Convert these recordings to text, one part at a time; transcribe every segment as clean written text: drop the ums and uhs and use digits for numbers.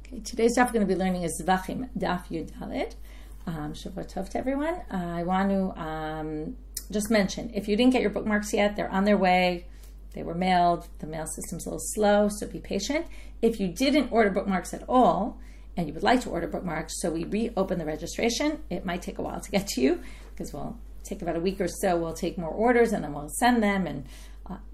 Okay, today's daf we're going to be learning is Zevachim, daf Yud Dalet. Shavua Tov to everyone. I want to just mention, if you didn't get your bookmarks yet, they're on their way. They were mailed. The mail system's a little slow, so be patient. If you didn't order bookmarks at all, and you would like to order bookmarks, so we reopen the registration, it might take a while to get to you, because we'll take about a week or so. We'll take more orders, and then we'll send them, and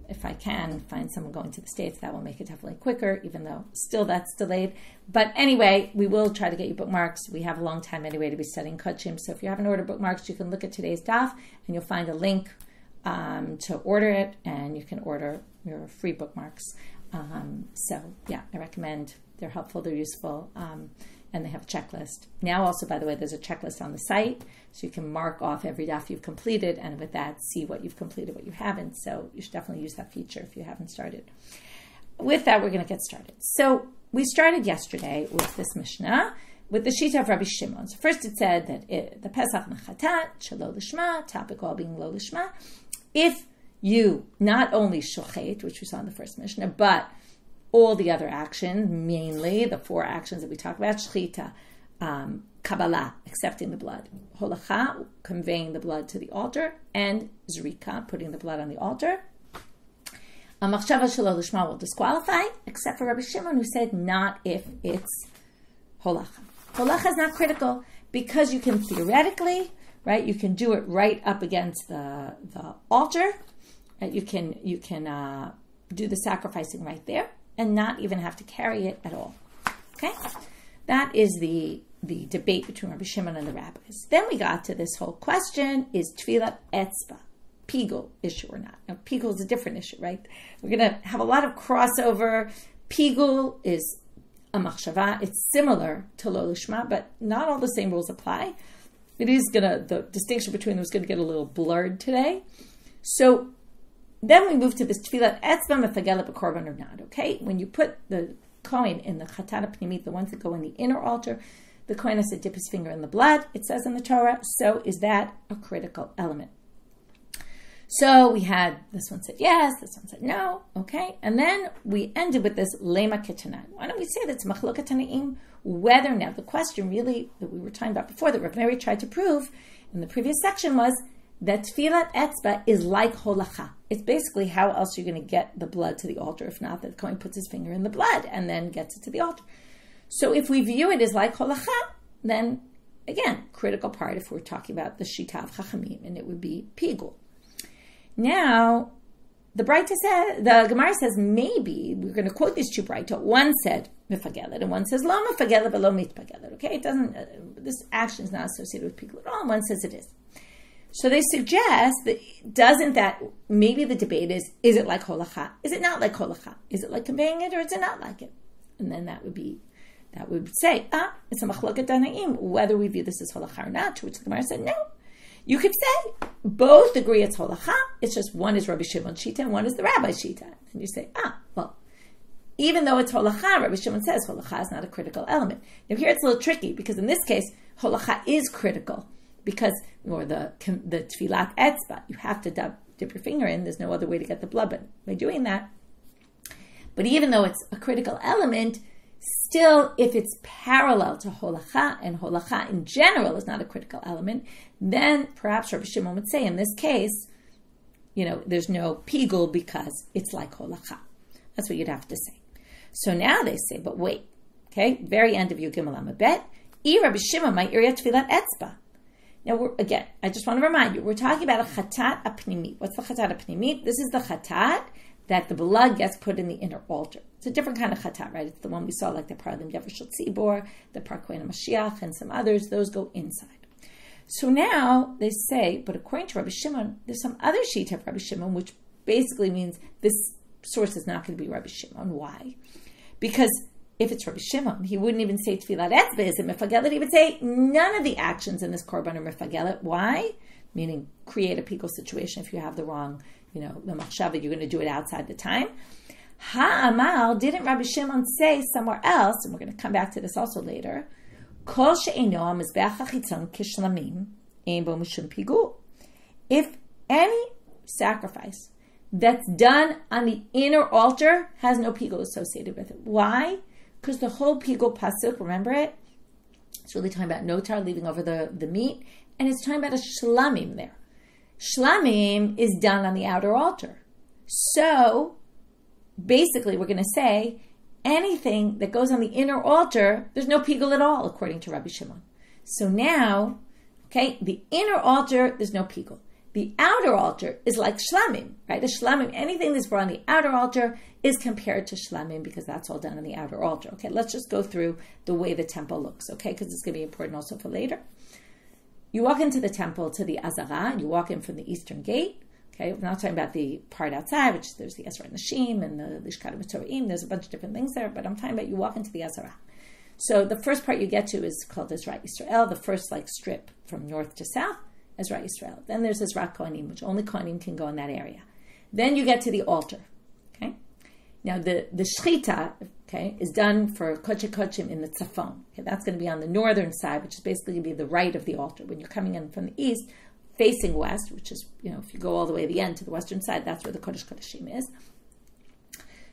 if I can find someone going to the States, that will make it definitely quicker, even though still that's delayed. But anyway, we will try to get you bookmarks. We have a long time anyway to be studying Kodshim. So if you haven't ordered bookmarks, you can look at today's daf and you'll find a link to order it, and you can order your free bookmarks. So yeah, I recommend. They're helpful, they're useful, and they have a checklist. Now also, by the way, there's a checklist on the site, so you can mark off every daf you've completed, and with that, see what you've completed, what you haven't. So you should definitely use that feature if you haven't started. With that, we're going to get started. So we started yesterday with this Mishnah, with the Shita of Rabbi Shimon. So first it said that the Pesach Mechatat, Shelo Lishma, topic all being Lo Lishma, if you not only shochet, which we saw in the first Mishnah, but all the other actions, mainly the four actions that we talk about, shchita, kabbalah, accepting the blood, holacha, conveying the blood to the altar, and zrika, putting the blood on the altar. Machshava shelo lishma will disqualify, except for Rabbi Shimon, who said not if it's holacha. Holacha is not critical, because you can theoretically, right, you can do it right up against the altar. You can do the sacrificing right there, and not even have to carry it at all. Okay? That is the debate between Rabbi Shimon and the Rabbis. Then we got to this whole question, is tefillat etzba, pigul, issue or not? Now, pigul is a different issue, right? We're going to have a lot of crossover. Pigul is a machshava. It's similar to lo lishma, but not all the same rules apply. The distinction between them is going to get a little blurred today. So then we move to this tefillat etzba mefagelet b'korban or not, okay? When you put the kohen in the chatat pnimit, the ones that go in the inner altar, the kohen has to dip his finger in the blood, it says in the Torah, so is that a critical element? So we had, this one said yes, this one said no, okay? And then we ended with this lema ketanan. Why don't we say that's machloket tanaim, whether now, the question really that we were talking about before, that Rav Mary tried to prove in the previous section was, that tefillat etzba is like holacha. It's basically how else you're going to get the blood to the altar, if not that the kohen puts his finger in the blood and then gets it to the altar. So if we view it as like holacha, then again, critical part if we're talking about the shita of chachamim, and it would be pigul. Now, the Gemara says maybe we're going to quote these two braitot. One said mefagelet, and one says lo mefagelet v'lo mitpagelet. Okay, it doesn't. This action is not associated with pigul at all. And one says it is. So they suggest that maybe the debate is it like holacha? Is it not like holacha? Is it like conveying it, or is it not like it? And then that would say, it's a machloket tanaim, whether we view this as holacha or not, to which the Gemara said, no. You could say, both agree it's holacha, it's just one is Rabbi Shimon Shita and one is the Rabbi Shita. And you say, well, even though it's holacha, Rabbi Shimon says holacha is not a critical element. Now here it's a little tricky, because in this case, holacha is critical. Because, or the tefillat etzba, you have to dip your finger in. There's no other way to get the blood but by doing that. But even though it's a critical element, still, if it's parallel to holacha, and holacha in general is not a critical element, then perhaps Rabbi Shimon would say, in this case, there's no pigul because it's like holacha. That's what you'd have to say. So now they say, but wait, okay, very end of Yud Gimel Amud Bet, Rabbi Shimon might area tefillat etzba. Now, I just want to remind you, we're talking about a chatat apnimit. What's the chatat apnimit? This is the chatat that the blood gets put in the inner altar. It's a different kind of chatat, right? It's the one we saw, like the Paralim Dever Tzibor, the Parkoin Mashiach, and some others. Those go inside. So now they say, but according to Rabbi Shimon, there's some other shita of Rabbi Shimon, which basically means this source is not going to be Rabbi Shimon. Why? Because if it's Rabbi Shimon, he wouldn't even say tefillat etzba is a mefagelet. He would say none of the actions in this korban are mefagelet. Why? Meaning create a pigul situation if you have the wrong, the machshava, you're going to do it outside the time. Ha'amal, didn't Rabbi Shimon say somewhere else, and we're going to come back to this also later, kol she'eino hamizbeach hachitzon kishlamim ein bo mishum pigul. If any sacrifice that's done on the inner altar has no pigul associated with it. Why? Because the whole pigul pasuk, remember it? It's really talking about notar, leaving over the meat, and it's talking about a shlamim there. Shlamim is done on the outer altar. So, basically, we're going to say anything that goes on the inner altar, there's no pigul at all, according to Rabbi Shimon. So now, okay, the inner altar, there's no pigul. The outer altar is like shlamim, right? The shlamim, anything that's brought on the outer altar is compared to shlamim because that's all done on the outer altar. Okay, let's just go through the way the temple looks, okay? Because it's going to be important also for later. You walk into the temple to the Azara, and you walk in from the eastern gate. Okay, we're not talking about the part outside, which there's the Ezra Nashim and the Lishkat B'Torim. There's a bunch of different things there, but I'm talking about you walk into the Azara. So the first part you get to is called Ezra Yisrael, the first strip from north to south, Ezra Yisrael. Then there's Ezra Kohanim, which only Kohanim can go in that area. Then you get to the altar. Okay, now the shechita, okay, is done for Kodesh Kodeshim in the Tzafon. Okay, that's going to be on the northern side, which is basically going to be the right of the altar. When you're coming in from the east, facing west, which is, if you go all the way to the end to the western side, that's where the Kodesh Kodeshim is.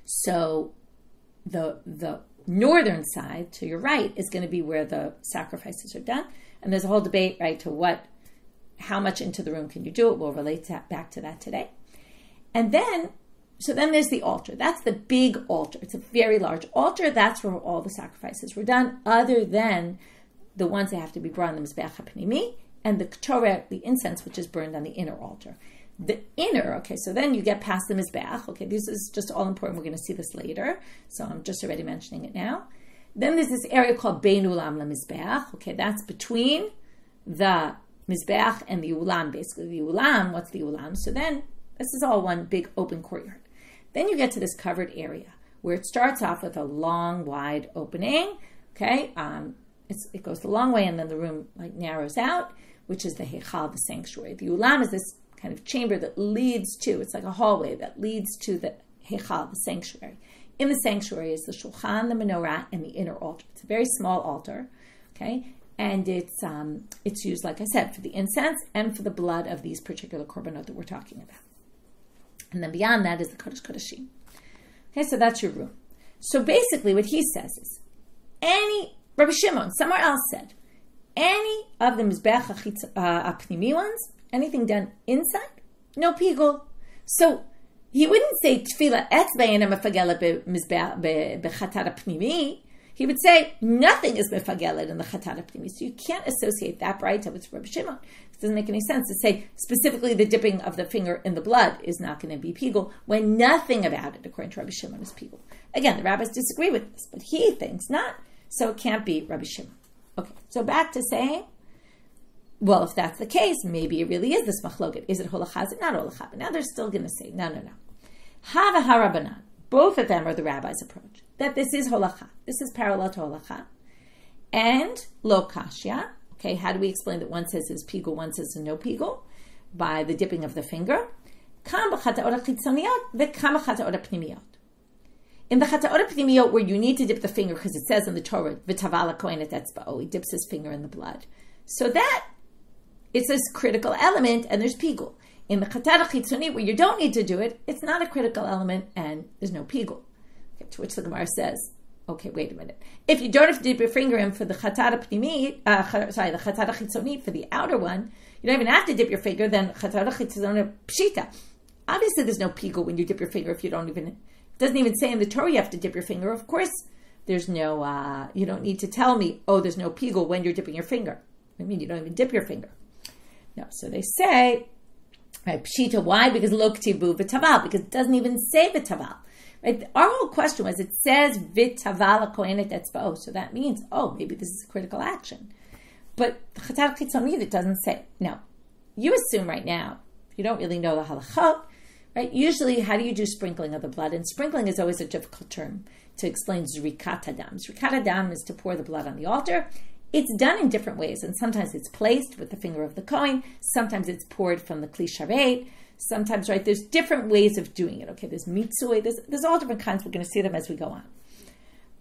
So the northern side to your right is going to be where the sacrifices are done. And there's a whole debate, right, to how much into the room can you do it. We'll relate back to that today. And then there's the altar. That's the big altar. It's a very large altar. That's where all the sacrifices were done, other than the ones that have to be brought on the Mizbeach HaPnimi, and the Torah, the incense, which is burned on the inner altar. The inner, okay, so then you get past the Mizbeach. Okay, this is just all important. We're going to see this later. So I'm just already mentioning it now. Then there's this area called Bein Ulam LaMizbeach. Okay, that's between the Mizbeach and the Ulam, basically. The Ulam, what's the Ulam? So then, this is all one big open courtyard. Then you get to this covered area, where it starts off with a long, wide opening. Okay, it goes the long way, and then the room narrows out, which is the Heichal, the sanctuary. The Ulam is this kind of chamber that leads to, it's like a hallway that leads to the Heichal, the sanctuary. In the sanctuary is the Shulchan, the menorah, and the inner altar. It's a very small altar, okay? And it's used, like I said, for the incense and for the blood of these particular korbanot that we're talking about. And then beyond that is the Kodesh Kodeshim. Okay, so that's your room. So basically what he says is, Rabbi Shimon, somewhere else said, any of the Mizbeach HaPnimi ones, anything done inside, no pigul. So he wouldn't say Tefillah etzbein mefagela b'chatat HaPnimi. He would say nothing is mefagelet in the chatat HaPnimi. So you can't associate that braitot with Rabbi Shimon. It doesn't make any sense to say specifically the dipping of the finger in the blood is not going to be pigul when nothing about it, according to Rabbi Shimon, is pigul. Again, the rabbis disagree with this, but he thinks not. So it can't be Rabbi Shimon. Okay, so back to saying, well, if that's the case, maybe it really is this machloket. Is it holacha? Is it not holacha? But now they're still going to say, no. Hava harabanan. Both of them are the rabbi's approach. That this is holacha. This is parallel to holacha. And lo kashya. Okay, how do we explain that one says is pigul, one says is no pigul? By the dipping of the finger. Kam b'chata'ot chitzoniyot v'kam b'chata'ot pnimiyot. In the chata'ot pnimiyot, where you need to dip the finger, because it says in the Torah, v'tavala kohen et etzba'o, he dips his finger in the blood. So that, it's this critical element, and there's pigul. In the chatat chitzoni, where you don't need to do it, it's not a critical element, and there's no pigul. Okay, to which the Gemara says, okay, wait a minute. If you don't have to dip your finger in for the chatat pnimi, the chatat chitzoni, for the outer one, you don't even have to dip your finger, then chatat chitzoni pshita. Obviously, there's no pigul when you dip your finger if you don't even... It doesn't even say in the Torah you have to dip your finger. Of course, there's no, you don't need to tell me, there's no pigul when you're dipping your finger. I mean, you don't even dip your finger. No, so they say, right, pshita, why? Because lo ktibu v'taval, because it doesn't even say v'taval. Right? Our whole question was, it says v'taval kohen et etzba'o, so that means, maybe this is a critical action. But the chatat chitzoniyot, it doesn't say. Now, you assume right now, if you don't really know the halachot, right? Usually, how do you do sprinkling of the blood? And sprinkling is always a difficult term to explain zrikat hadam. Zrikat hadam is to pour the blood on the altar. It's done in different ways, and sometimes it's placed with the finger of the kohen. Sometimes it's poured from the kli sharet. Sometimes, right, there's different ways of doing it. Okay, there's mitzui. There's all different kinds. We're going to see them as we go on.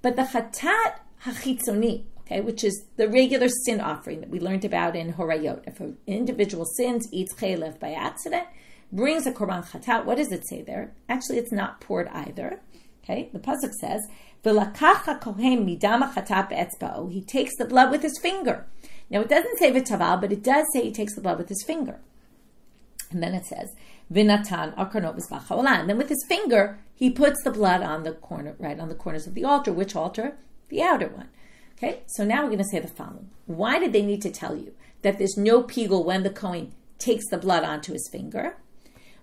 But the chatat hachitzoni, okay, which is the regular sin offering that we learned about in Horayot. If an individual sins, eats chaylev by accident, brings a korban chatat, what does it say there? Actually, it's not poured either. Okay, the pasuk says, He takes the blood with his finger. Now it doesn't say v'taval, but it does say he takes the blood with his finger. And then it says, V'natan akarno b'zbach ha'olah. And then with his finger, he puts the blood on the corner, right on the corners of the altar. Which altar? The outer one. Okay, so now we're going to say the following. Why did they need to tell you that there's no pigul when the Kohen takes the blood onto his finger?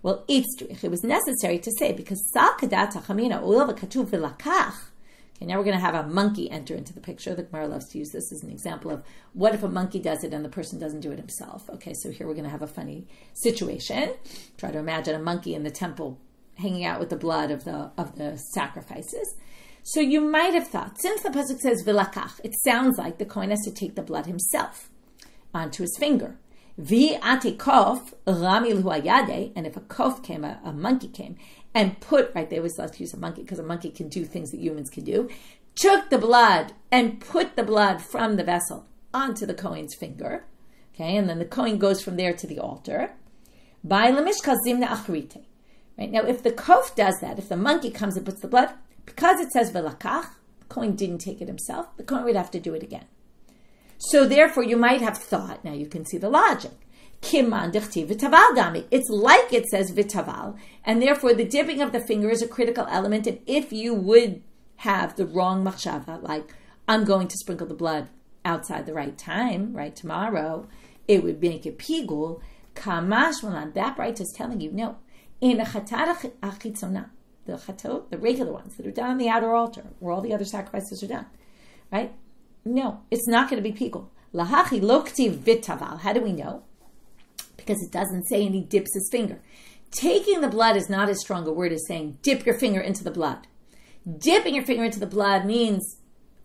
Well, it was necessary to say because okay, now we're going to have a monkey enter into the picture. The Gemara loves to use this as an example of what if a monkey does it and the person doesn't do it himself. Okay, so here we're going to have a funny situation. Try to imagine a monkey in the temple hanging out with the blood of the sacrifices. So you might have thought, since the pasuk says v'lakach, it sounds like the Kohen has to take the blood himself onto his finger. V'ate kof rami l'hu ayade, and if a kof came, a monkey came, and put, right, they always love to use a monkey because a monkey can do things that humans can do, took the blood and put the blood from the vessel onto the Kohen's finger, okay, and then the Kohen goes from there to the altar. Right, now if the kof does that, if the monkey comes and puts the blood, because it says v'lakach, the Kohen didn't take it himself, the Kohen would have to do it again. So therefore you might have thought, now you can see the logic, it's like it says v'taval, and therefore the dipping of the finger is a critical element, and if you would have the wrong machshava, like I'm going to sprinkle the blood outside the right time, right, tomorrow, it would make it pigul. Kamash malan, that braitot is telling you, no, in a chatat achitzona, the chatot, the regular ones that are done on the outer altar, where all the other sacrifices are done, right? No, it's not going to be pigul. Lahachi loktiv v'taval. How do we know? Because it doesn't say, and he dips his finger. Taking the blood is not as strong a word as saying dip your finger into the blood. Dipping your finger into the blood means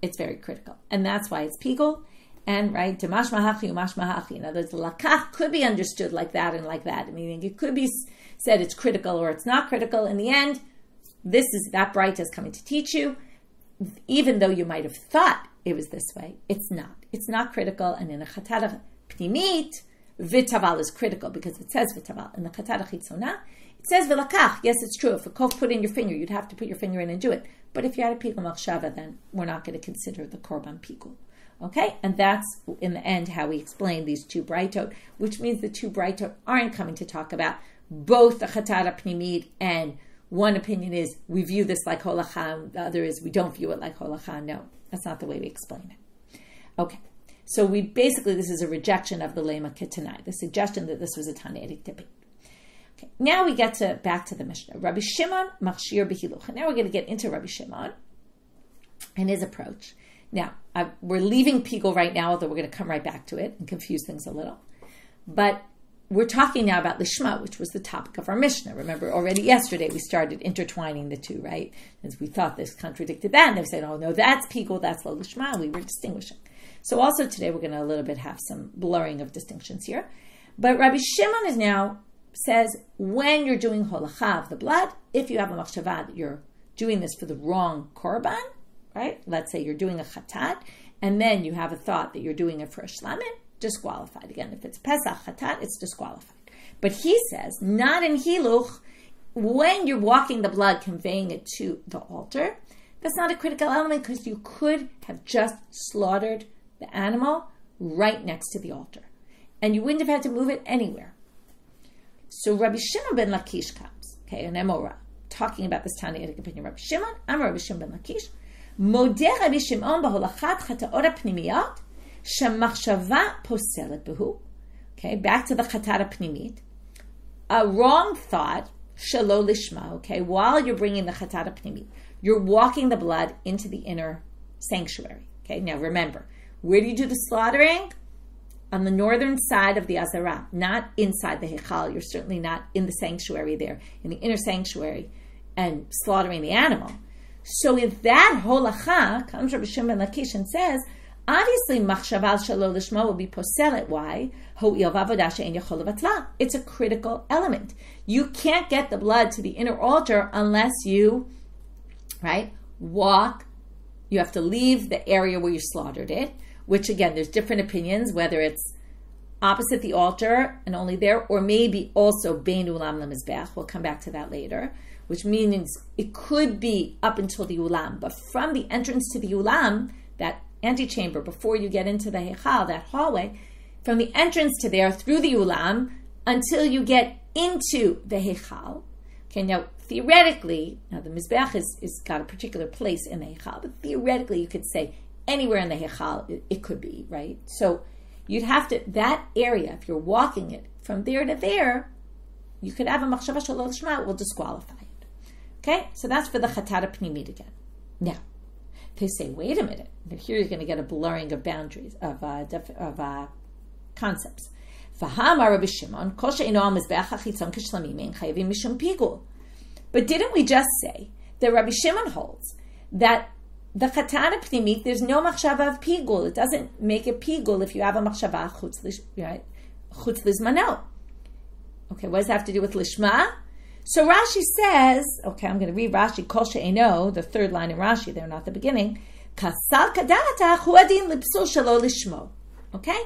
it's very critical, and that's why it's pigul. And right, demash mahachi umash mahachi. In other words, lakach could be understood like that and like that. Meaning it could be said it's critical or it's not critical. In the end, this is that braitot is coming to teach you. Even though you might have thought it was this way, it's not. It's not critical. And in a chatat pnimit, v'taval is critical because it says v'taval. In the chatat chitzona, it says v'lakach. Yes, it's true. If a kof put in your finger, you'd have to put your finger in and do it. But if you had a pigul machshava, then we're not going to consider the korban pigul. Okay, and that's in the end how we explain these two braitot, which means the two braitot aren't coming to talk about both the chatat pnimit, and one opinion is we view this like holachan, the other is we don't view it like holachan. No, that's not the way we explain it. Okay, so we basically, this is a rejection of the lema ketanai, the suggestion that this was a tannaitic dipping. Okay, now we get back to the Mishnah. Rabbi Shimon machshir b'hiluch, and now we're going to get into Rabbi Shimon and his approach. Now, we're leaving pigul right now, although we're going to come right back to it and confuse things a little. But we're talking now about lishma, which was the topic of our Mishnah. Remember, already yesterday we started intertwining the two, right? As we thought this contradicted that, and they said, oh no, that's pigul, that's lo lishma, we were distinguishing. So also today we're going to a little bit have some blurring of distinctions here. But Rabbi Shimon is now says, when you're doing holacha of the blood, if you have a machshava that you're doing this for the wrong korban, right? Let's say you're doing a chatat, and then you have a thought that you're doing it for a shlamim, disqualified. Again, if it's Pesach chatat, it's disqualified. But he says, not in hiluch, when you're walking the blood, conveying it to the altar, that's not a critical element because you could have just slaughtered the animal right next to the altar. And you wouldn't have had to move it anywhere. So Rabbi Shimon ben Lakish comes, okay, an Emora, talking about this tannaitic opinion. Rabbi Shimon, I'm Rabbi Shimon ben Lakish. Modeh Rabbi Shimon b'holachat chataot hapnimiyot shemachshava poselet behu. Okay, back to the chatat pnimit. A wrong thought, shelo lishma. Okay, while you're bringing the chatat pnimit, you're walking the blood into the inner sanctuary. Okay, now remember, where do you do the slaughtering? On the northern side of the Azara, not inside the Hechal. You're certainly not in the sanctuary there, in the inner sanctuary, and slaughtering the animal. So if that holacha comes Rabbi Shimon ben Lakish and says, obviously machshaval shelo lishma will be poselet. Why? It's a critical element. You can't get the blood to the inner altar unless you, right, walk. You have to leave the area where you slaughtered it, which again, there's different opinions, whether it's opposite the altar and only there, or maybe also bein ulam lemizbech. We'll come back to that later. which means it could be up until the ulam, but from the entrance to the ulam, that antechamber before you get into the heichal, that hallway, from the entrance to there through the ulam until you get into the heichal. Okay, now theoretically, now the mizbeach is got a particular place in the heichal, but theoretically you could say anywhere in the heichal it could be, right? So you'd have to, that area, if you're walking it from there to there, you could have a machshava shelo lishma, it will disqualify it. Okay, so that's for the chatat pnimit again. Now, they say, wait a minute. Here you're going to get a blurring of boundaries, of concepts. Rabbi Shimon, but didn't we just say that Rabbi Shimon holds that the chatat pnimit, there's no machshava of pigul. It doesn't make a pigul if you have a machshava chutz lizmano. Okay, what does that have to do with lishma? So Rashi says, okay, I'm going to read Rashi, kol she'eno, the third line in Rashi, there, not the beginning, kasal kadata huadin lipsul shelo lishmo. Okay?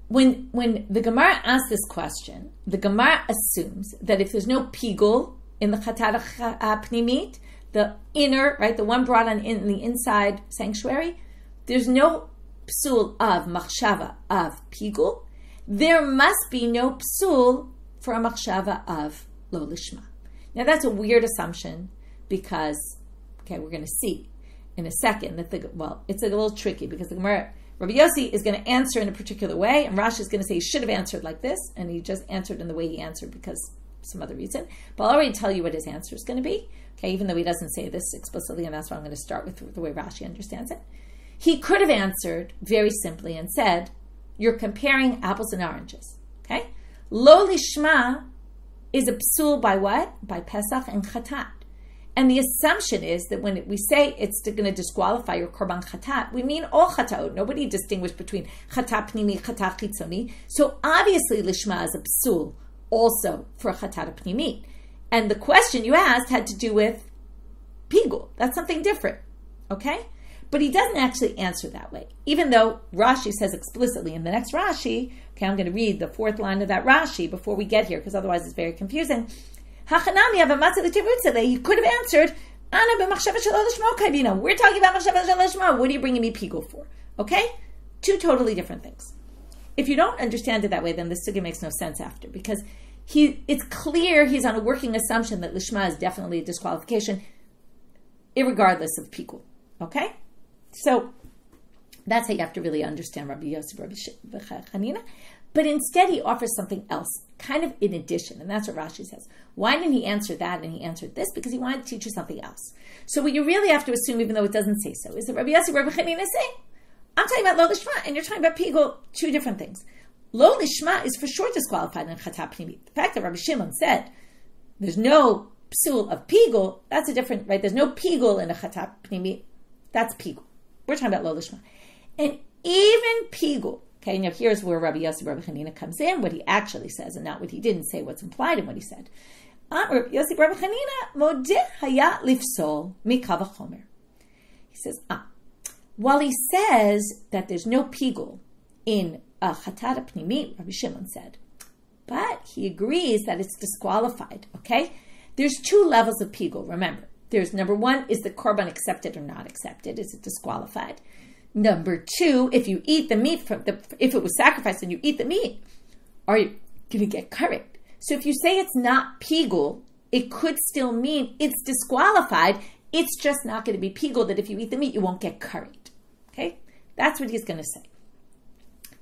When the Gemara asks this question, the Gemara assumes that if there's no pigul in the chatat pnimit, the inner, right, the one brought on in the inside sanctuary, there's no psul of machshava of pigul, there must be no psul for a machshava of lo lishma. Now that's a weird assumption because, okay, we're going to see in a second that it's a little tricky because the Gemara, Rabbi Yossi is going to answer in a particular way, and Rashi is going to say he should have answered like this, and he just answered in the way he answered because of some other reason. But I'll already tell you what his answer is going to be, okay, even though he doesn't say this explicitly, and that's why I'm going to start with the way Rashi understands it. He could have answered very simply and said, you're comparing apples and oranges, okay? Lo lishma is a psul by what? By Pesach and Chatat. And the assumption is that when we say it's going to disqualify your korban chatat, we mean all chataot. Nobody distinguished between chatat pnimi, chatat chitzoni. So obviously lishma is a psul also for chatat pnimi. And the question you asked had to do with pigul. That's something different, okay? But he doesn't actually answer that way, even though Rashi says explicitly in the next Rashi, okay, I'm going to read the fourth line of that Rashi before we get here, because otherwise it's very confusing. He could have answered, we're talking about machshava shelo lishma. What are you bringing me pigul for? Okay? Two totally different things. If you don't understand it that way, then the sugya makes no sense after, because it's clear he's on a working assumption that lishma is definitely a disqualification, irregardless of pigul. Okay? So that's how you have to really understand Rabbi Yossi, Rabbi Hanina. But instead he offers something else, kind of in addition, and that's what Rashi says. Why didn't he answer that and he answered this? Because he wanted to teach you something else. So what you really have to assume, even though it doesn't say so, is that Rabbi Yossi, Rabbi Hanina is saying, I'm talking about lo lishma, and you're talking about pigul, two different things. Lo lishma is for sure disqualified in chatat pnimit. The fact that Rabbi Shimon said there's no psul of pigul, that's a different, right? There's no pigul in a chatat pnimit, that's pigul. We're talking about lo lishma. And even pigul, okay, now here's where Rabbi Yossi, Rabbi Hanina comes in, what he actually says, and not what he didn't say, what's implied in what he said. Rabbi Yossi, Rabbi Hanina, modeh haya lifsol mikav hachomer. He says, while he says that there's no pigul in a chatat pnimit, Rabbi Shimon said, but he agrees that it's disqualified, okay? There's two levels of pigul, remember. There's number one, is the korban accepted or not accepted? Is it disqualified? Number two, if you eat the meat if it was sacrificed and you eat the meat, are you going to get curried? So if you say it's not pigul, it could still mean it's disqualified. It's just not going to be pigul that if you eat the meat, you won't get curried. Okay? That's what he's going to say.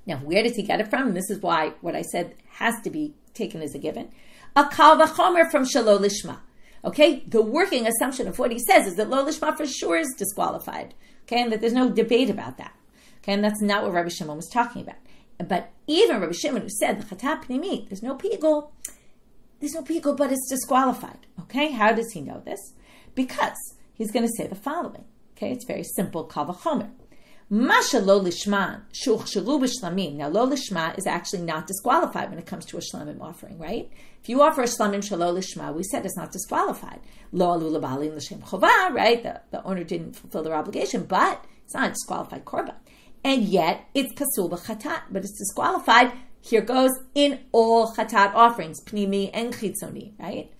Now, where does he get it from? And this is why what I said has to be taken as a given. A kal v'chomer from shelo lishma. Okay? The working assumption of what he says is that lo lishma for sure is disqualified. Okay? And that there's no debate about that. Okay? And that's not what Rabbi Shimon was talking about. But even Rabbi Shimon, who said the chatat pnimit, there's no pigul, but it's disqualified. Okay? How does he know this? Because he's going to say the following. Okay? It's very simple. Kal v'chomer. Masha lo lishma shuchshalu b'shlamim. Now, lo lishma is actually not disqualified when it comes to a shlamim offering, right? If you offer a shlamim shalo lishma, we said it's not disqualified. Lo alu l'balim l'shem chovah, right? The owner didn't fulfill their obligation, but it's not a disqualified korban. And yet, it's pasul b'chatat, but it's disqualified. Here goes in all chatat offerings, pnimi and chitzoni, right?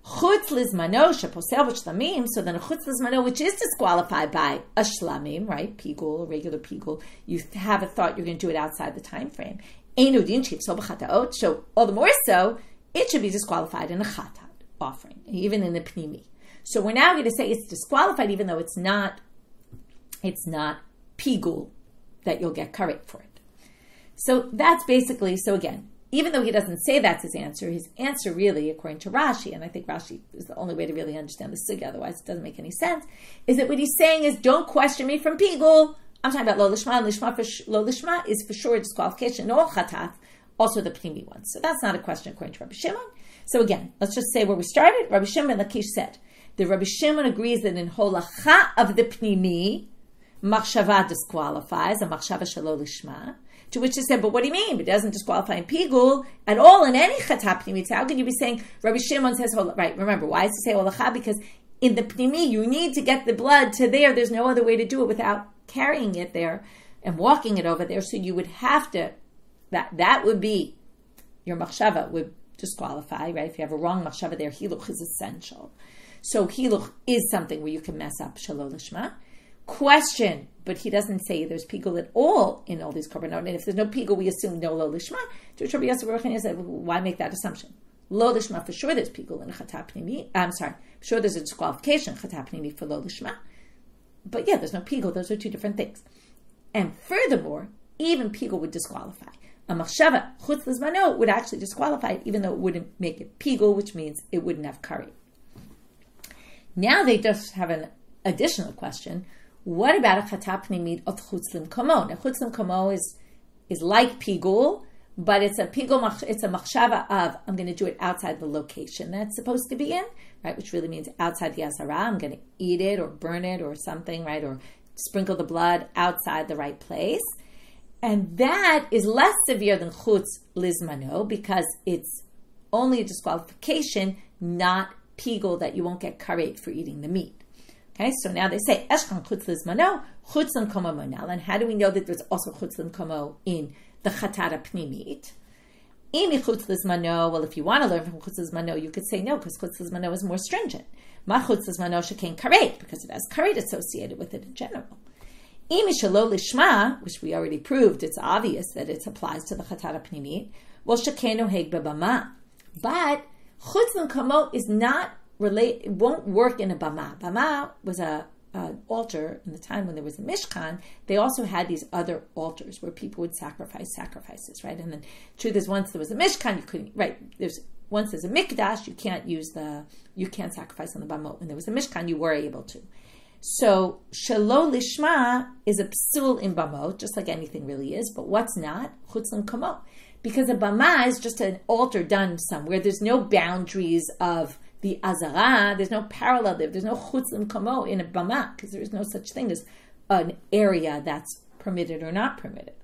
Chutz lizmano sheposel b'shlamim. So then a chutz lizmano, which is disqualified by a shlamim, right? Pigul, a regular pigul. You have a thought you're going to do it outside the time frame. Einu din sheyipsol b'chataot. So all the more so, it should be disqualified in a chatat offering, even in the pnimi. So we're now going to say it's disqualified, even though it's not pigul that you'll get karet for it. So that's basically, so again, even though he doesn't say that's his answer really, according to Rashi, and I think Rashi is the only way to really understand the sugya, otherwise it doesn't make any sense, is that what he's saying is, don't question me from pigul. I'm talking about lo lishma, and lo lishma is for sure a disqualification, no chatat, also the pnimi one. So that's not a question according to Rabbi Shimon. So again, let's just say where we started. Rabbi Shimon ben Lakish said, the Rabbi Shimon agrees that in holacha of the pnimi, machshava disqualifies, a machshava shelo lishma. To which he said, but what do you mean? It doesn't disqualify in pigul at all in any chata pnimi. How can you be saying Rabbi Shimon says, right, remember, why is he say holacha? Because in the pnimi, you need to get the blood to there. There's no other way to do it without carrying it there and walking it over there. So you would have to, that would be, your machshava would disqualify, right? If you have a wrong machshava there, hiluch is essential. So hiluch is something where you can mess up shelo lishma. Question, but he doesn't say there's pigul at all in all these korbanot. And if there's no pigul, we assume no lo lishma. To which Rabbi Yosef Baruch said, why make that assumption? Lo lishma, for sure there's pigul in chata pnimi. I'm sorry, for sure there's a disqualification chata pnimi for lo lishma. But yeah, there's no pigul. Those are two different things. And furthermore, even pigul would disqualify. A machshava chutz lizmano would actually disqualify it, even though it wouldn't make it pigul, which means it wouldn't have curry. Now they just have an additional question. What about a chata pnimit of chutz l'mkomo? Now chutz l'mkomo is like pigul, but it's a pigul. It's a machshava of I'm going to do it outside the location that it's supposed to be in, right? Which really means outside the azara. I'm going to eat it or burn it or something, right? Or sprinkle the blood outside the right place. And that is less severe than chutz lizmano because it's only a disqualification, not pigul that you won't get karet for eating the meat. Okay, so now they say eshkan chutz lizmano, chutz l'mkomo monal. And how do we know that there's also chutz l'mkomo in the chatara pnimit? Imi chutz lizmano. Well, if you want to learn from chutz lizmano, you could say no, because chutz lizmano is more stringent. Ma chutz lizmano shekain karet, because it has karet associated with it in general. Imi shelo lishma, which we already proved, it's obvious that it applies to the chatara pnimit. Well, shekenu heg bebama, but chutz l'mkomo is not it won't work in a bama. Bama was an altar in the time when there was a mishkan. They also had these other altars where people would sacrifice sacrifices, right? And then, truth is, once there was a mishkan, you couldn't. Right? Once there's a mikdash, you can't sacrifice on the bama. When there was a mishkan, you were able to. So shelo lishma is a psul in bamot, just like anything really is. But what's not? Chutz l'mkomo, because a bama is just an altar done somewhere. There's no boundaries of the azara, there's no parallel there. There's no chutz l'mkomo in a bama because there is no such thing as an area that's permitted or not permitted.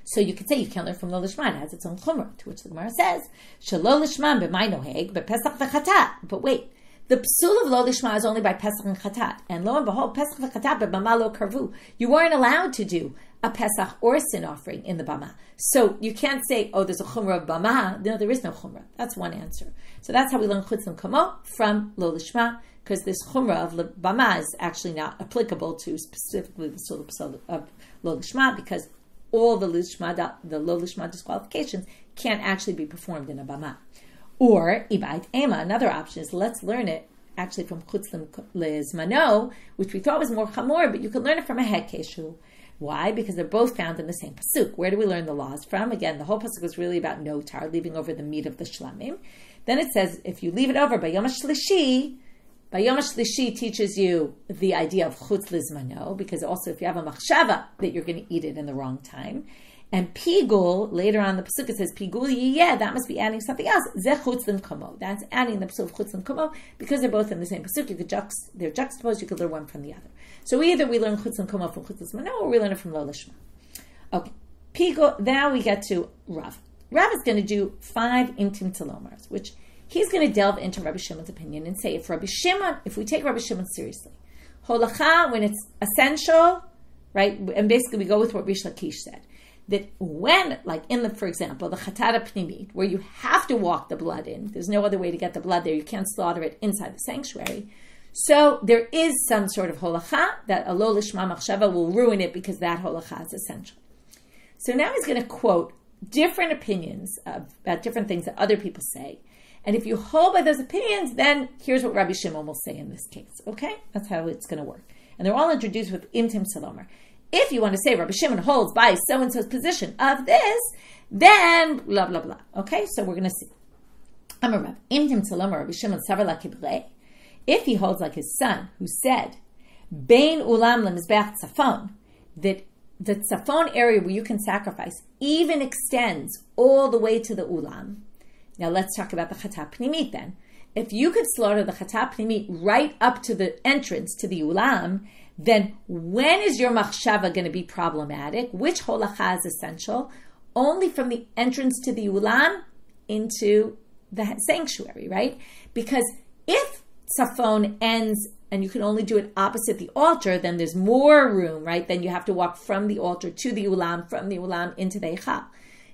So you could say you can't learn from lo lishma. It has its own chumrah, to which the Gemara says, shelo lishma b'may noheg b'pesach v'chatat. But wait, the psul of lo lishma is only by pesach and chatat. And lo and behold, pesach v'chatat b'bama lo karvu. You weren't allowed to do a pesach or a sin offering in the bama. So you can't say, oh, there's a chumrah of bama. No, there is no chumrah. That's one answer. So that's how we learn chutz l'mkomo from lo lishma, because this chumrah of bama is actually not applicable to specifically the psul of lo lishma, because all the lo lishma disqualifications can't actually be performed in a bama. Or ibait ema, another option is let's learn it actually from chutz lizmano, which we thought was more chamor, but you could learn it from a hekeshu. Why? Because they're both found in the same pasuk. Where do we learn the laws from? Again, the whole pasuk was really about notar, leaving over the meat of the shlamim. Then it says, if you leave it over, Bayom HaShlishi teaches you the idea of chutz lizmano, because also if you have a machshava, that you're going to eat it in the wrong time. And pigul, later on the pasuk it says, pigul yiyeh, that must be adding something else. Zeh chutz l'mkomo. That's adding the pasuk of chutz l'mkomo, because they're both in the same pasuk. They're juxtaposed, you could learn one from the other. So either we learn chutz l'mkomo from chutz lizmano, or we learn it from lo lishma. Okay, pigul, now we get to Rav. Rav is going to do 5 intim telomars, which he's going to delve into Rabbi Shimon's opinion and say, if we take Rabbi Shimon seriously, holacha, when it's essential, right, and basically we go with what Rish Lakish said, that when, like in the, for example, the chatara pnimit, where you have to walk the blood in, there's no other way to get the blood there, you can't slaughter it inside the sanctuary. So there is some sort of holacha that alo lishma machshava will ruin it because that holacha is essential. So now he's going to quote different opinions about different things that other people say. And if you hold by those opinions, then here's what Rabbi Shimon will say in this case. Okay? That's how it's going to work. And they're all introduced with imtim salomer. If you want to say Rabbi Shimon holds by so-and-so's position of this, then blah, blah, blah. Okay? So we're going to see. Amar Rab, imtim salomer Rabbi Shimon savar la kibrei. If he holds like his son, who said, Bein ulam lemizbeach tzafon, that the tzafon area where you can sacrifice even extends all the way to the ulam. Now let's talk about the chatah pnimit then. If you could slaughter the chatah pnimit right up to the entrance to the ulam, then when is your machshava going to be problematic? Which holacha is essential? Only from the entrance to the ulam into the sanctuary, right? Because if tzafon ends and you can only do it opposite the altar, then there's more room, right? Then you have to walk from the altar to the ulam, from the ulam into the eichal.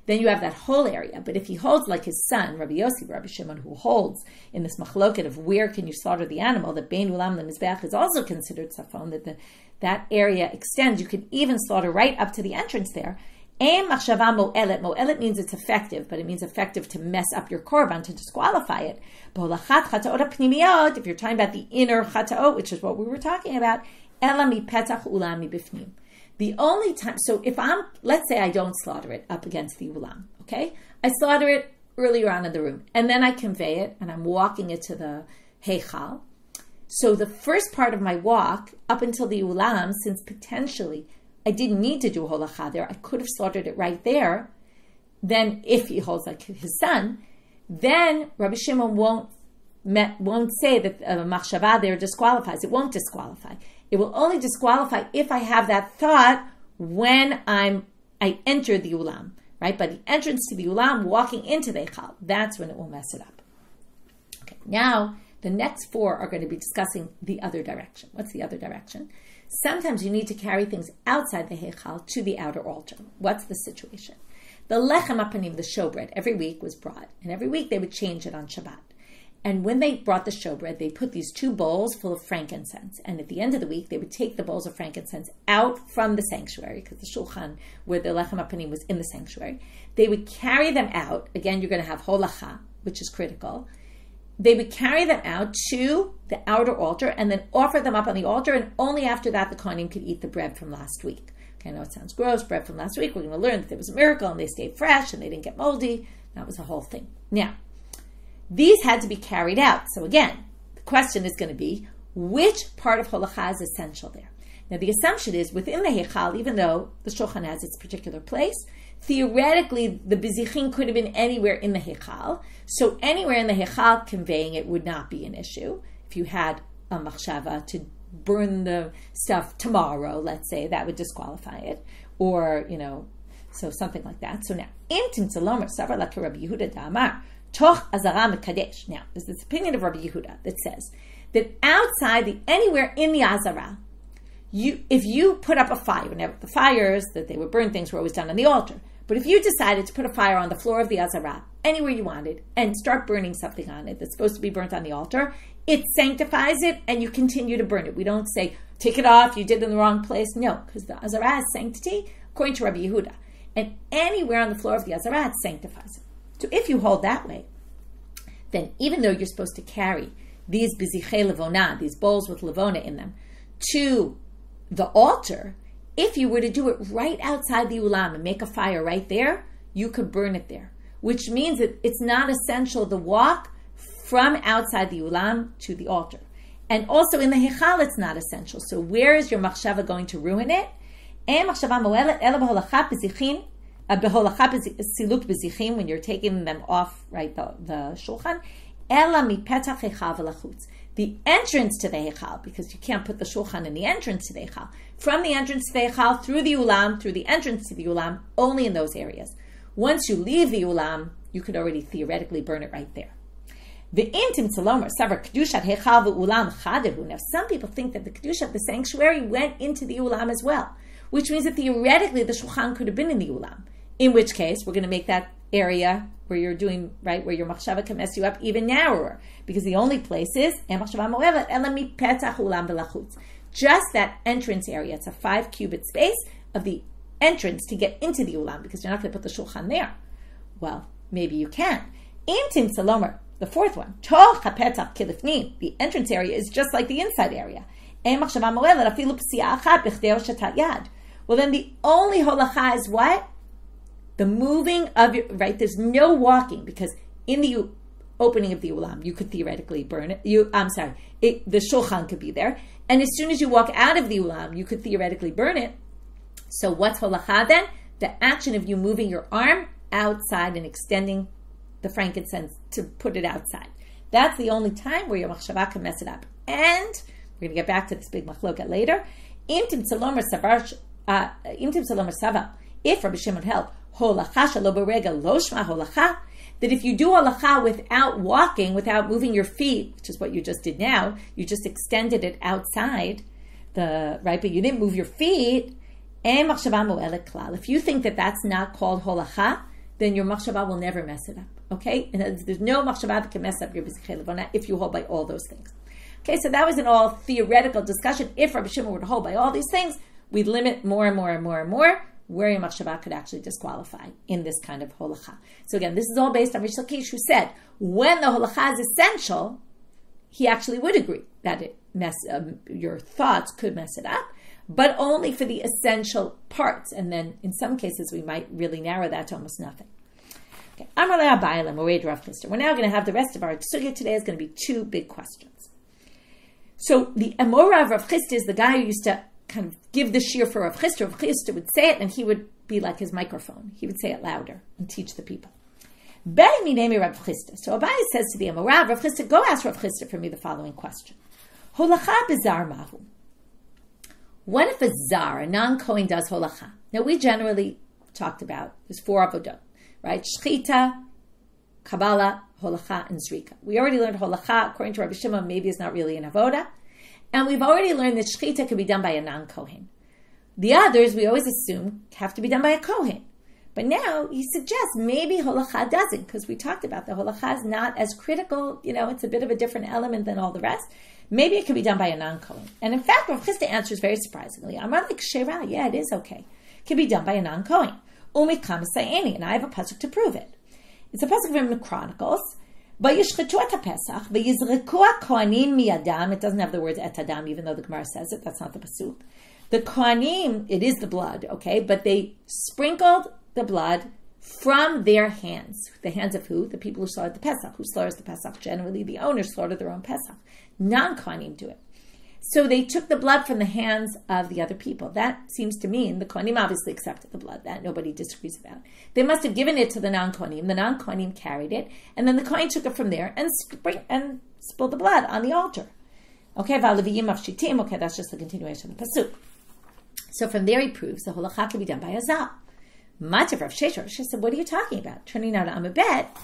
Then you have that whole area. But if he holds like his son, Rabbi Yossi, Rabbi Shimon, who holds in this machloket of where can you slaughter the animal, that bein ulam lemizbeach is also considered tzafon, that area extends. You can even slaughter right up to the entrance there. Ein machshava mo'elet. Mo'elet means it's effective, but it means effective to mess up your korban, to disqualify it. B'holachat chataot pnimiyot, if you're talking about the inner chataot, which is what we were talking about, ela mi petach ulam mi bifnim. The only time, so if let's say I don't slaughter it up against the ulam, okay? I slaughter it earlier on in the room, and then I convey it, and I'm walking it to the heichal. So the first part of my walk, up until the ulam, since potentially I didn't need to do holacha there, I could have slaughtered it right there. Then if he holds like his son, then Rabbi Shimon won't say that machshava there disqualifies. It won't disqualify. It will only disqualify if I have that thought when I enter the ulam, right? By the entrance to the ulam, walking into the eichal, that's when it will mess it up. Okay, now the next four are going to be discussing the other direction. What's the other direction? Sometimes you need to carry things outside the heichal to the outer altar. What's the situation? The lechem apanim, the showbread, every week was brought, and every week they would change it on Shabbat. And when they brought the showbread, they put these 2 bowls full of frankincense. And at the end of the week, they would take the bowls of frankincense out from the sanctuary, because the shulchan, where the lechem apanim was in the sanctuary. They would carry them out. Again, you're going to have holacha, which is critical. They would carry them out to the outer altar and then offer them up on the altar. And only after that, the kohanim could eat the bread from last week. Okay, I know it sounds gross, bread from last week. We're going to learn that there was a miracle and they stayed fresh and they didn't get moldy. That was the whole thing. Now, these had to be carried out. So again, the question is going to be, which part of holacha is essential there? Now the assumption is within the heichal, even though the shulchan has its particular place, theoretically the bezichin could have been anywhere in the heichal. So anywhere in the heichal, conveying it would not be an issue. If you had a machshava to burn the stuff tomorrow, let's say, that would disqualify it. Or, so something like that. So now, imtim tzalomer savar la Rabbi Yehuda da'amar, toch azara mekadesh. Now, there's this opinion of Rabbi Yehuda that says that outside, anywhere in the azara, if you put up a fire, now the fires that they would burn things were always done on the altar, but if you decided to put a fire on the floor of the azara, anywhere you wanted, and start burning something on it that's supposed to be burnt on the altar, it sanctifies it and you continue to burn it. We don't say, take it off, you did it in the wrong place. No, because the azara has sanctity, according to Rabbi Yehuda. And anywhere on the floor of the azara, it sanctifies it. So if you hold that way, then even though you're supposed to carry these bizichei levona, these bowls with levona in them, to the altar, if you were to do it right outside the ulam and make a fire right there, you could burn it there. Which means that it's not essential the walk from outside the ulam to the altar. And also in the heichal, it's not essential. So where is your machshava going to ruin it? When you're taking them off, right, the shulchan, the entrance to the heichal, because you can't put the shulchan in the entrance to the heichal. From the entrance to the heichal, through the ulam, through the entrance to the ulam, only in those areas. Once you leave the ulam, you could already theoretically burn it right there. Now, some people think that the kedusha of the sanctuary went into the ulam as well, which means that theoretically the shulchan could have been in the ulam. In which case, we're going to make that area where you're doing, right, where your machshava can mess you up even narrower, because the only place is just that entrance area. It's a 5-cubit space of the entrance to get into the ulam, because you're not going to put the shulchan there. Well, maybe you can. Imtim salomer. The fourth one, the entrance area is just like the inside area. Well, then the only holacha is what? The moving of your, right? There's no walking, because in the opening of the ulam, you could theoretically burn it. The shulchan could be there. And as soon as you walk out of the ulam, you could theoretically burn it. So what's holacha then? The action of you moving your arm outside and extending the frankincense to put it outside. That's the only time where your machshava can mess it up. And we're going to get back to this big machloket later. Imtim salomer sava. If Rabbi Shimon held holacha shelo berega lo shma holacha, that if you do holacha without walking, without moving your feet, which is what you just did now, you just extended it outside, but you didn't move your feet. If you think that that's not called holacha, then your machshava will never mess it up. Okay? And there's no machshava that can mess up your b'zichei levana if you hold by all those things. Okay, so that was an all theoretical discussion. If Rabbi Shimon were to hold by all these things, we'd limit more and more and more and more where your machshava could actually disqualify in this kind of holacha. So again, this is all based on Rish Lakish, who said when the holacha is essential, he actually would agree that your thoughts could mess it up, but only for the essential parts. And then in some cases, we might really narrow that to almost nothing. Okay. We're now going to have the rest of our sugya today is going to be 2 big questions. So the Amora of Rav Chisda is the guy who used to kind of give the shir for Rav Chisda. Rav Chisda would say it, and he would be like his microphone. He would say it louder and teach the people. So Abai says to the Amora, Rav Chisda, go ask Rav Chisda for me the following question. Holacha bizar mahu. What if a zar, a non-Kohen, does holacha? Now, we generally talked about, there's 4 avodot, right? Shechita, Kabbalah, holacha, and zrika. We already learned holacha, according to Rabbi Shimon, maybe is not really an avoda. And we've already learned that shechita can be done by a non-Kohen. The others, we always assume, have to be done by a Kohen. But now, he suggests maybe holacha doesn't, because we talked about the holacha is not as critical, it's a bit of a different element than all the rest. Maybe it could be done by a non-Kohen. And in fact, Rav Chisda answers very surprisingly. Amar like Shera, yeah, it is okay. It can be done by a non-Kohen. Umikam sayeni, and I have a pasuk to prove it. It's a pasuk from the Chronicles. Vayishchetu et haPesach, vayizreku haKohanim miyadam. It doesn't have the words et adam, even though the Gemara says it. That's not the pasuk. The Kohanim, it is the blood, okay, but they sprinkled the blood from their hands. The hands of who? The people who slaughtered the Pesach. Who slaughters the Pesach? Generally, the owners slaughter their own Pesach. Non-Kohanim do it. So they took the blood from the hands of the other people. That seems to mean the Kohanim obviously accepted the blood. That nobody disagrees about. They must have given it to the non-Kohanim. The non-Kohanim carried it, and then the Kohen took it from there and spilled the blood on the altar. Okay, okay, that's just the continuation of the pasuk. So from there he proves the holacha can be done by a zal. Much of Rav Shesha said, what are you talking about? Turning out on a bet,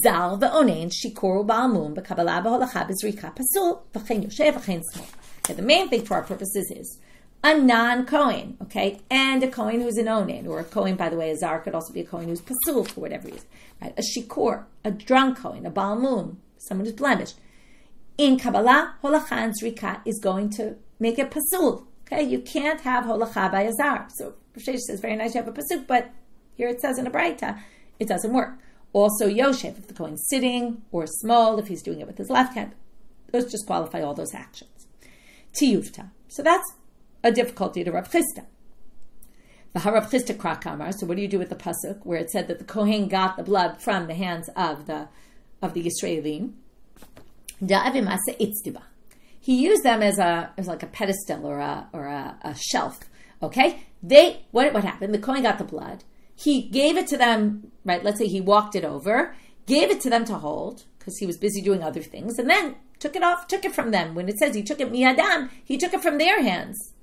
zal ve'onein shikoru ba'almum b'kabbalah b'holacha b'zrika pasul v'chein yoshev v'chein smol. Okay, the main thing for our purposes is a non-Kohen, okay, and a Kohen who's an onen, or a Kohen, by the way, a zar could also be a Kohen who's pasul for whatever reason, right? A shikor, a drunk Kohen, a ba'almum, someone who's blemished. In Kabbalah, holacha and zrika is going to make it pasul. Okay, you can't have holacha by a zar. So Rav Shesha says, very nice, you have a pasuk, but here it says in a braitot, it doesn't work. Also, Yoshev, if the Kohen's sitting, or small, if he's doing it with his left hand, those just qualify all those actions. Tiyuvta. So that's a difficulty to Rav Chisda. The Rav Chisda Krakamar. So what do you do with the pasuk where it said that the Kohen got the blood from the hands of the Yisraelim? Da'avimasa itzdiba. He used them as like a pedestal or a shelf. Okay, what happened? The Kohen got the blood. He gave it to them, right? Let's say he walked it over, gave it to them to hold because he was busy doing other things, and then took it from them. When it says he took it miyadam, he took it from their hands,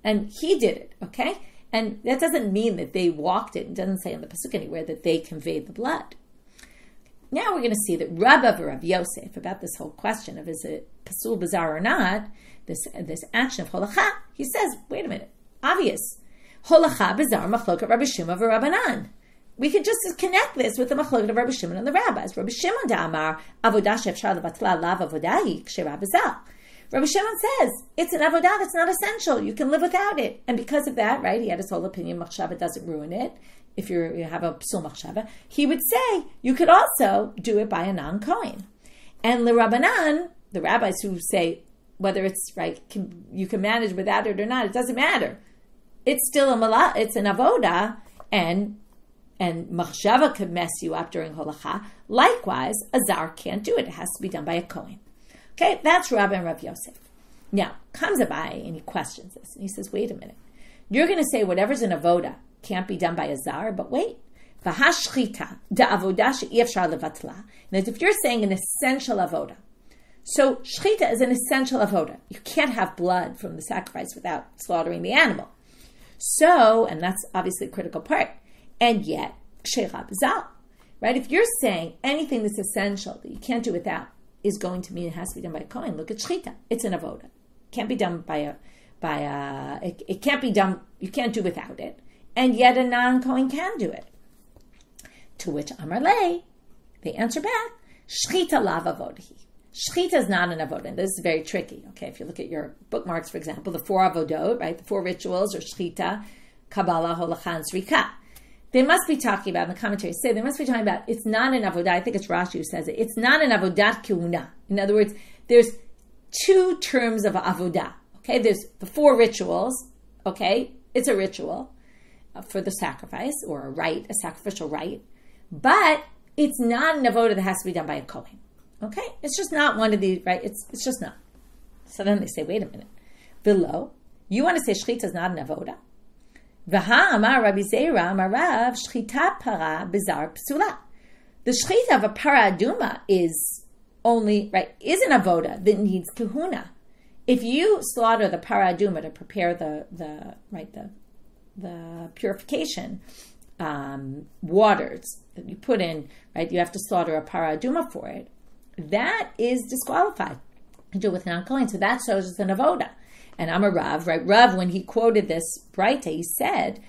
and he did it. Okay, and that doesn't mean that they walked it. It doesn't say in the pasuk anywhere that they conveyed the blood. now we're going to see that Rabbi Rav Yosef, about this whole question of is it pasul bizarre or not, this action of holacha, he says, wait a minute, obvious. Holacha bizarre machloket Rabbi Shimon v'Rabbanan. We could just connect this with the machloket of Rabbi Shimon and the rabbis. Rabbi Shimon da'amar avoda she'efshar levatla lav avodahi k'shera bizarre. Rabbi Shimon says it's an avodah that's not essential. You can live without it, and because of that, right? He had his whole opinion. Machshava doesn't ruin it. If you have a psul machshava, he would say you could also do it by a non-kohen. And the Rabbanan, the rabbis who say whether it's right, you can manage without it or not, it doesn't matter. It's still it's an avoda, and machshava could mess you up during holacha. Likewise, a zar can't do it. It has to be done by a kohen. Okay, that's Rabbi and Rav Yosef. Now, comes Abai and he questions this. And he says, wait a minute. You're going to say whatever's an avoda can't be done by a zar, but wait. V'hashchita da'avoda she'efshar levatla. That if you're saying an essential avoda, so shchita is an essential avoda. You can't have blood from the sacrifice without slaughtering the animal. So, and that's obviously a critical part. And yet, k'shera b'zal. Right? If you're saying anything that's essential that you can't do without is going to mean it has to be done by a kohen. Look at shchita. It's an avoda. It can't be done it can't be done, you can't do without it. And yet a non-kohen can do it. To which Amar Lei, they answer back, shchita lav avodahi. Shchita is not an avoda. And this is very tricky. Okay, if you look at your bookmarks, for example, the 4 avodot, right? The 4 rituals are shchita, kabbalah, holacha, and srika. They must be talking about, in the commentaries say, they must be talking about, it's not an avodah. I think it's Rashi who says it. It's not an avodat kehuna. In other words, there's 2 terms of avodah. Okay, there's the 4 rituals. Okay, it's a ritual for the sacrifice or a rite, a sacrificial rite. But it's not an avodah that has to be done by a kohen. Okay, it's just not one of these, right? It's just not. So then they say, wait a minute. Below, you want to say shchita is not an avodah? V'ha amar Rabbi Zeira amar Rav shchita para bizar psula. The shchita of a para aduma is only, right, is an avoda that needs kahuna. If you slaughter the para aduma to prepare the purification waters that you put in, right, you have to slaughter a para aduma for it. That is disqualified. You do it with non-kohen, so that shows it's an avoda. And I'm a Rav, right? Rav, when he quoted this braitot, he said,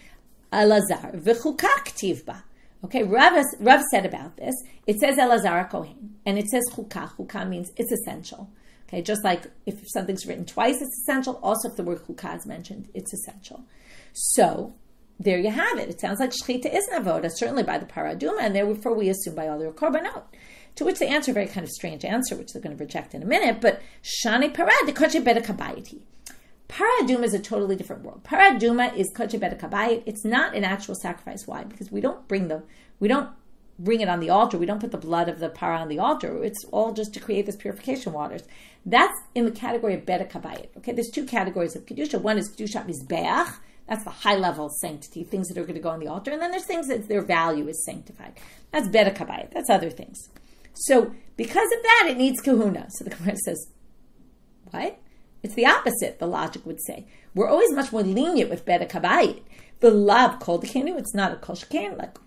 Elazar, v'chukak tivba. Okay, Rav said about this, it says Elazar Kohen, and it says chukah. Chukah means it's essential. Okay, just like if something's written twice, it's essential. Also, if the word chukah is mentioned, it's essential. So, there you have it. It sounds like shchita is an avoda, certainly by the paraduma, and therefore we assume by all the korbanot. To which they answer a very kind of strange answer, which they're going to reject in a minute, but shani parad, the koche beta kabayiti. Paraduma is a totally different world. Paraduma is koche beta kabayit. It's not an actual sacrifice. Why? Because we don't bring it on the altar. We don't put the blood of the para on the altar. It's all just to create this purification waters. That's in the category of beta kabayit. Okay, there's 2 categories of kedusha. One is kedusha mizbeach. That's the high level sanctity, things that are going to go on the altar. And then there's things that their value is sanctified. That's beta kabayit. That's other things. So because of that, it needs kahuna. So the Gemara says, what? It's the opposite, the logic would say. We're always much more lenient with beta kabayit. The love called the kenu, it's not a kol sheken, like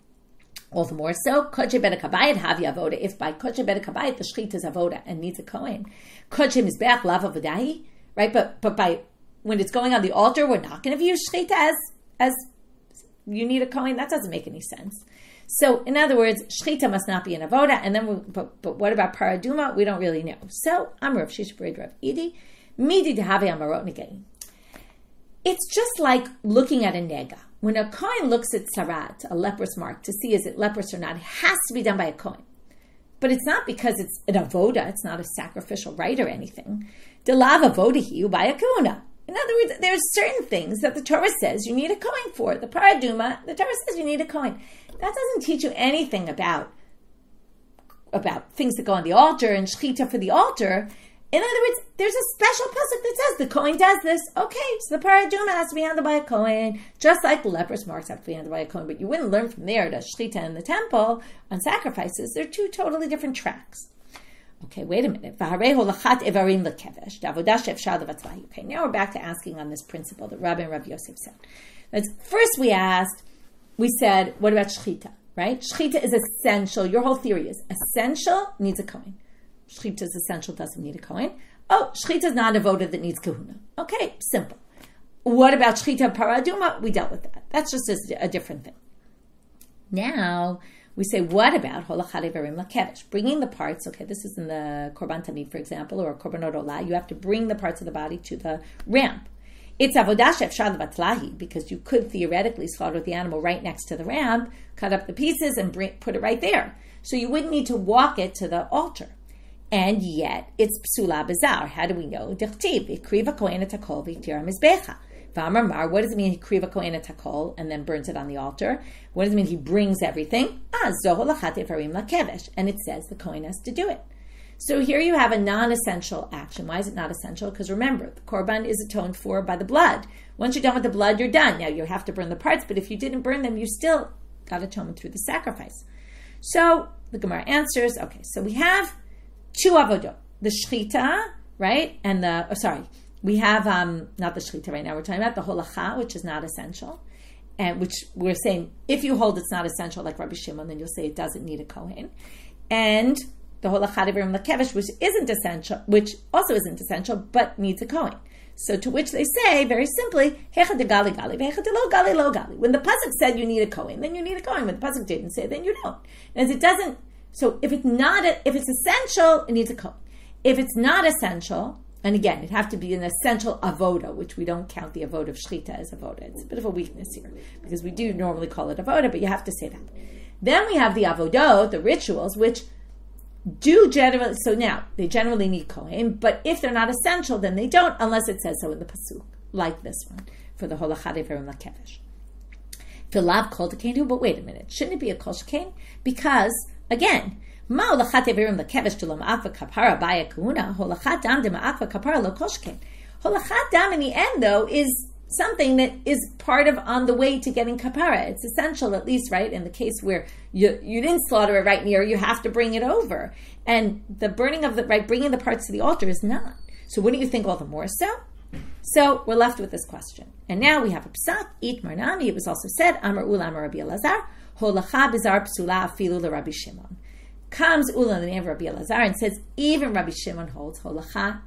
all the more so. Koche beta kabayit havi avoda. If by koche beta kabayit the shchita is avoda and needs a kohen, koche mizbeach lav avodahi, right? But by when it's going on the altar, we're not going to view shchita as you need a kohen. That doesn't make any sense. So, in other words, shchita must not be an avoda. And then, but what about paraduma? We don't really know. So, I'm Rav Shisha B'Red Rav Idi. Midi dehave amarot negain. It's just like looking at a nega. When a kohen looks at sarat, a leprous mark, to see is it leprous or not, it has to be done by a kohen. But it's not because it's an avoda. It's not a sacrificial rite or anything. De lav avodahi by a kahuna. In other words, there's certain things that the Torah says you need a kohen for. The paraduma, the Torah says you need a kohen. That doesn't teach you anything about things that go on the altar and shchita for the altar. In other words, there's a special pasuk that says the kohen does this. Okay, so the paraduma has to be handled by a kohen, just like the leprous marks have to be handled by a kohen. But you wouldn't learn from there to shchita in the temple on sacrifices. They're 2 totally different tracks. Okay, wait a minute. Okay, now we're back to asking on this principle that Rabbi and Rav Yosef said. First we said, what about shchita? right? Shechita is essential. Your whole theory is essential, needs a kohen. Shechita is essential, doesn't need a kohen. Oh, shechita is not a avoda that needs kahuna. Okay, simple. What about shechita paraduma? We dealt with that. That's just a different thing. Now, we say, what about holachat ivarim lakevesh? Bringing the parts, okay, this is in the korban tamid, for example, or korbanot olah. You have to bring the parts of the body to the ramp. It's avoda she'efshar levatlahi, because you could theoretically slaughter the animal right next to the ramp, cut up the pieces, and put it right there. So you wouldn't need to walk it to the altar. And yet, it's psula bizarre. How do we know? Dichtiv, ikriva kohen et hakol v'yitir mizbecha. V'amar, what does it mean, ikriva kohen et hakol, and then burns it on the altar? What does it mean, he brings everything? Zoho lachat ivarim lakevesh. And it says the kohen has to do it. So here you have a non-essential action. Why is it not essential? Because remember, the korban is atoned for by the blood. Once you're done with the blood, you're done. Now you have to burn the parts, but if you didn't burn them, you still got atonement through the sacrifice. So the Gemara answers, okay, so we have two avodot, the shechita, right? And we have, not the shechita right now, we're talking about the holacha, which is not essential, and which we're saying, if you hold it's not essential, like Rabbi Shimon, then you'll say it doesn't need a kohen. And the holachat ivarim lakevesh, which also isn't essential, but needs a kohen. So to which they say, very simply, hecha de gali gali, hecha de lo gali lo gali. When the pasuk said you need a kohen, then you need a kohen. When the pasuk didn't say, then you don't. As it doesn't. So if it's essential, it needs a kohen. If it's not essential, and again, it'd have to be an essential avoda, which we don't count the avoda of shechita as avoda. It's a bit of a weakness here, because we do normally call it avoda, but you have to say that. Then we have the avodot, the rituals, which do generally, so now, they generally need kohen, but if they're not essential, then they don't, unless it says so in the pasuk, like this one, for the holachat ivarim lakevesh. Filav kol tekenu, but wait a minute, shouldn't it be a kol shekain? Because, again, ma holachat ivarim lakevesh to lo ma'akva kapara baya kahuna, holachat dam de ma'akva kapara lo kol shekain. Holachat dam in the end, though, is something that is part of on the way to getting kapara. It's essential, at least, right? In the case where you didn't slaughter it right near, you have to bring it over. And the burning of bringing the parts to the altar is not. So wouldn't you think all the more so? So we're left with this question. And now we have a psak, it marnami. It was also said, Amar Ula Amar Rabbi Elazar, holacha bizar psula afilu le Rabbi Shimon. Comes Ula, the name of Rabbi Elazar, and says, even Rabbi Shimon holds holacha,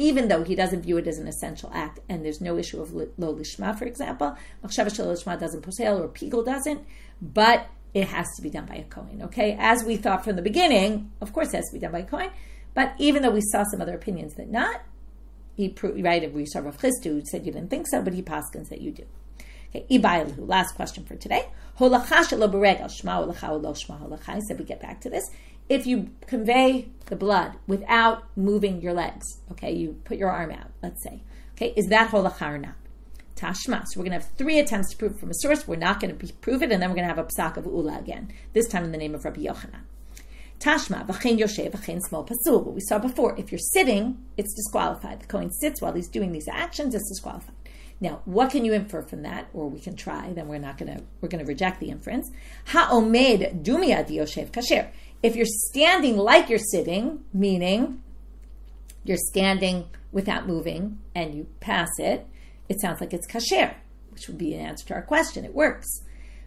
even though he doesn't view it as an essential act, and there's no issue of lo lishma, for example, machshava shel lishma doesn't posel, or pigul doesn't, but it has to be done by a kohen, okay? As we thought from the beginning, of course it has to be done by a kohen, but even though we saw some other opinions that not, we saw Rav Chisda who said you didn't think so, but he paskins that you do. Okay, Ibayalhu, last question for today. Holacha shelo beregel, shma holacha or lo shma holacha. I said we get back to this. If you convey the blood without moving your legs, okay, you put your arm out, let's say, okay, is that holacha or not? Tashma. So we're going to have 3 attempts to prove it from a source. We're not going to prove it, and then we're going to have a psak of Ula again, this time in the name of Rabbi Yochanan. Tashma, v'chein yoshev, v'chein small pasul. What we saw before, if you're sitting, it's disqualified. The kohen sits while he's doing these actions, it's disqualified. Now, what can you infer from that? Or we can try, then we're going to reject the inference. Ha'omed dumia di yoshev kasher. If you're standing like you're sitting, meaning you're standing without moving, and you pass it, it sounds like it's kasher, which would be an answer to our question. It works.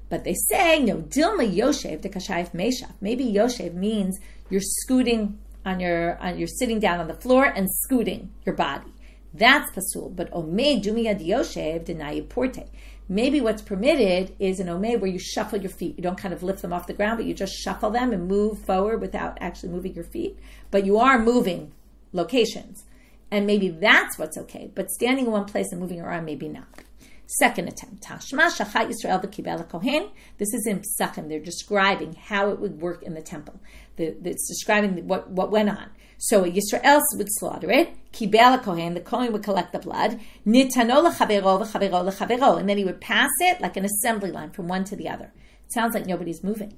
But they say, no, dilma yoshev de kashayif meshaf. Maybe yoshev means you're scooting you're sitting down on the floor and scooting your body. That's pasul. But omei dumia di yoshev denayib porte. Maybe what's permitted is an omei where you shuffle your feet. You don't kind of lift them off the ground, but you just shuffle them and move forward without actually moving your feet. But you are moving locations. And maybe that's what's okay. But standing in one place and moving your arm, maybe not. Second attempt. Tashma shachat Yisrael v'kibel kohen. This is in Psachim. They're describing how it would work in the temple. It's describing what went on. So Yisrael would slaughter it. Kibel kohen. The kohen would collect the blood. Nitano lechavero v'chavero lechavero. And then he would pass it like an assembly line from one to the other. It sounds like nobody's moving.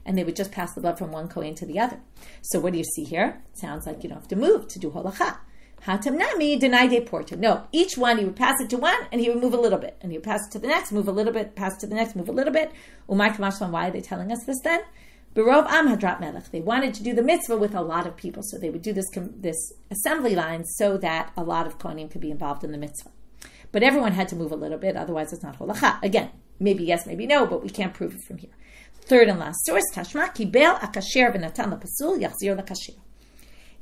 And they would just pass the blood from one kohen to the other. So what do you see here? It sounds like you don't have to move to do holacha. Hatamnami deny de porta. No, each one he would pass it to one and he would move a little bit. And he would pass it to the next, move a little bit, pass it to the next, move a little bit. Umay kamashlan, why are they telling us this then? Berov am hadrat melech. They wanted to do the mitzvah with a lot of people. So they would do this assembly line so that a lot of kohanim could be involved in the mitzvah. But everyone had to move a little bit, otherwise it's not holacha. Again, maybe yes, maybe no, but we can't prove it from here. Third and last source, Tashma kibel akasher v'natan l'pasul yachzir l'kasher.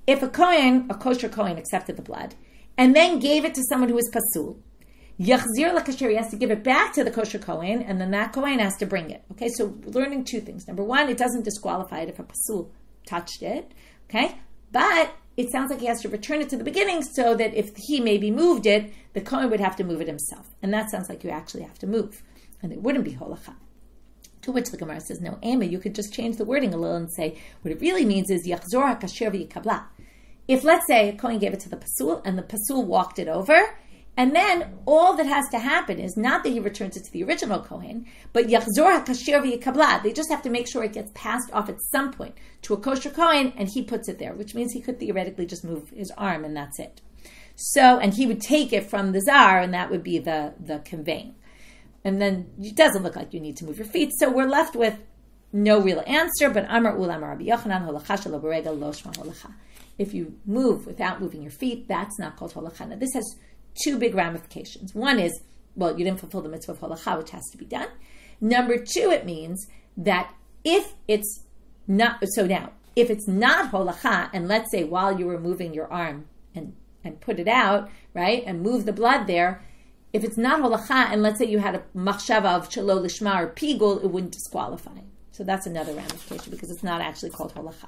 If a kosher Kohen accepted the blood and then gave it to someone who is pasul, yachzir l'kasher, he has to give it back to the kosher Kohen, and then that Kohen has to bring it. Okay, so we're learning two things. Number one, it doesn't disqualify it if a pasul touched it. Okay, but it sounds like he has to return it to the beginning so that if he maybe moved it, the Kohen would have to move it himself. And that sounds like you actually have to move. And it wouldn't be holacha. To which the Gemara says, no, Ema, you could just change the wording a little and say, what it really means is, Yachzor HaKasher v'yikabla. If, let's say, a Kohen gave it to the Pasul, and the Pasul walked it over, and then all that has to happen is not that he returns it to the original Kohen, but Yachzor HaKasher v'yikabla. They just have to make sure it gets passed off at some point to a kosher Kohen, and he puts it there, which means he could theoretically just move his arm, and that's it. So, and he would take it from the Zar, and that would be the conveying. And then it doesn't look like you need to move your feet. So we're left with no real answer, but Amar Ulam Rabbi Yochanan, holacha shelo b'regel lo shma holacha. If you move without moving your feet, that's not called holacha. Now this has two big ramifications. One is, well, you didn't fulfill the mitzvah of holacha, which has to be done. Number two, it means that if it's not, so now, if it's not holacha, and let's say while you were moving your arm and put it out, right, and move the blood there, if it's not holacha, and let's say you had a machshava of shelo lishma or pigul, it wouldn't disqualify. So that's another ramification because it's not actually called holacha.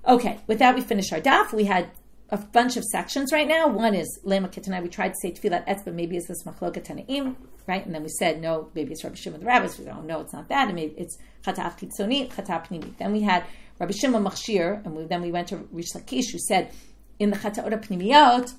Okay, with that we finish our daf. We had a bunch of sections right now. One is lema ketanai. We tried to say tefillat etz, but maybe it's this machloket tanaim, right? And then we said no, maybe it's Rabbi Shimon the Rabbis. We said, oh no, it's not that. And maybe it's chataf chitzoni, chataf pnimi. Then we had Rabbi Shimon machshir, and then we went to Rish Lakish, who said in the chataot pnimiyot,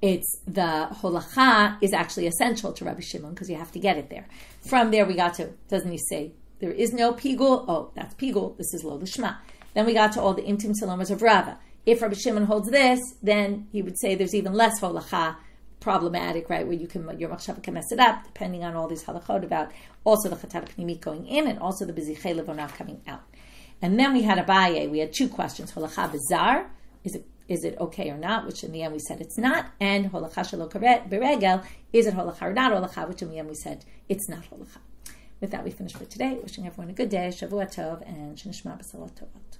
it's the holacha is actually essential to Rabbi Shimon because you have to get it there. From there we got to, doesn't he say, there is no pigul? Oh, that's pigul. This is lo lishma. Then we got to all the imtim salomas of Rava. If Rabbi Shimon holds this, then he would say there's even less holacha problematic, right, where you can, your machshava can mess it up, depending on all these halachot about also the chatat pnimit going in and also the bezichei levonah coming out. And then we had Abaye. We had two questions. Holacha bezar, is it okay or not? Which in the end we said it's not. And holacha shelo beregel, is it holacha or not holacha? Which in the end we said it's not holacha. With that we finish for today. Wishing everyone a good day, Shavua Tov, and Shnishma B'Salot Tovot.